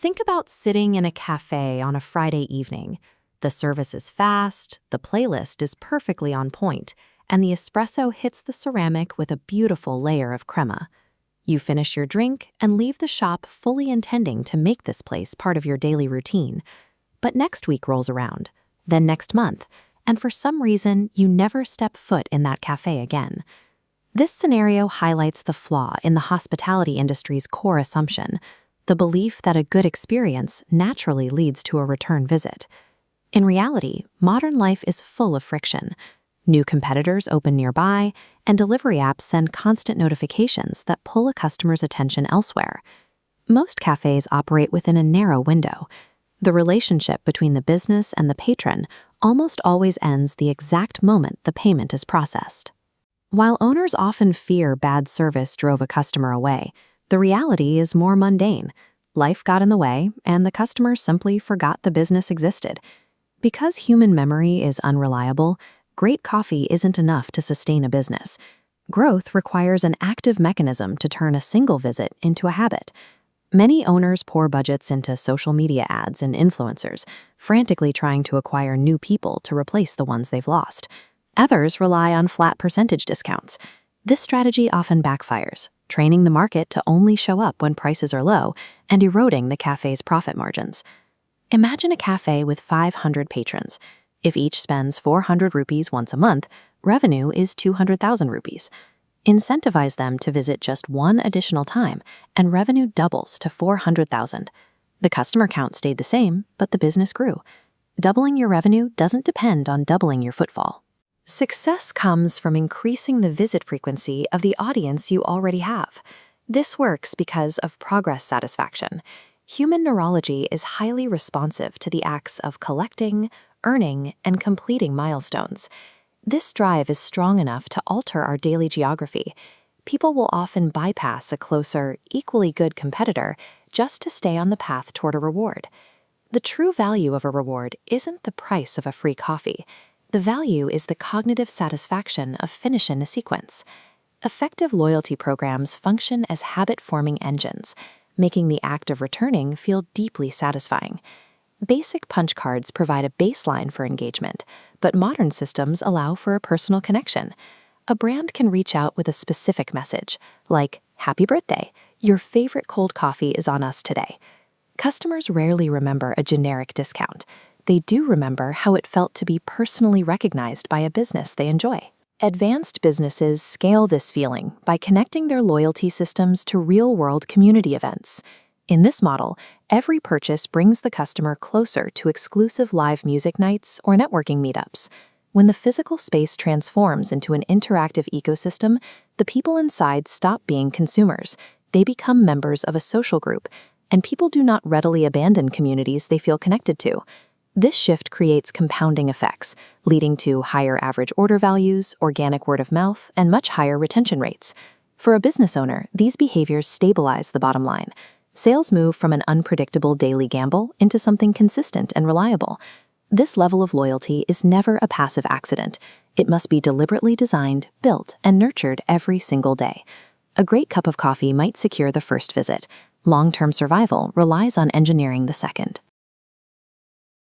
Think about sitting in a cafe on a Friday evening. The service is fast, the playlist is perfectly on point, and the espresso hits the ceramic with a beautiful layer of crema. You finish your drink and leave the shop fully intending to make this place part of your daily routine. But next week rolls around, then next month, and for some reason, you never step foot in that cafe again. This scenario highlights the flaw in the hospitality industry's core assumption, the belief that a good experience naturally leads to a return visit. In reality, modern life is full of friction. New competitors open nearby, and delivery apps send constant notifications that pull a customer's attention elsewhere. Most cafes operate within a narrow window. The relationship between the business and the patron almost always ends the exact moment the payment is processed. While owners often fear bad service drove a customer away, the reality is more mundane. Life got in the way, and the customer simply forgot the business existed. Because human memory is unreliable, great coffee isn't enough to sustain a business. Growth requires an active mechanism to turn a single visit into a habit. Many owners pour budgets into social media ads and influencers, frantically trying to acquire new people to replace the ones they've lost. Others rely on flat percentage discounts. This strategy often backfires, training the market to only show up when prices are low and eroding the cafe's profit margins. Imagine a cafe with 500 patrons. If each spends 400 rupees once a month, revenue is 200,000 rupees. Incentivize them to visit just one additional time, and revenue doubles to 400,000. The customer count stayed the same, but the business grew. Doubling your revenue doesn't depend on doubling your footfall. Success comes from increasing the visit frequency of the audience you already have. This works because of progress satisfaction. Human neurology is highly responsive to the acts of collecting, earning, and completing milestones. This drive is strong enough to alter our daily geography. People will often bypass a closer, equally good competitor just to stay on the path toward a reward. The true value of a reward isn't the price of a free coffee. The value is the cognitive satisfaction of finishing a sequence. Effective loyalty programs function as habit-forming engines, making the act of returning feel deeply satisfying. Basic punch cards provide a baseline for engagement, but modern systems allow for a personal connection. A brand can reach out with a specific message, like, "Happy birthday, your favorite cold coffee is on us today." Customers rarely remember a generic discount. They do remember how it felt to be personally recognized by a business they enjoy. Advanced businesses scale this feeling by connecting their loyalty systems to real-world community events. In this model, every purchase brings the customer closer to exclusive live music nights or networking meetups. When the physical space transforms into an interactive ecosystem, the people inside stop being consumers. They become members of a social group, and people do not readily abandon communities they feel connected to. This shift creates compounding effects, leading to higher average order values, organic word of mouth, and much higher retention rates. For a business owner, these behaviors stabilize the bottom line. Sales move from an unpredictable daily gamble into something consistent and reliable. This level of loyalty is never a passive accident. It must be deliberately designed, built, and nurtured every single day. A great cup of coffee might secure the first visit. Long-term survival relies on engineering the second.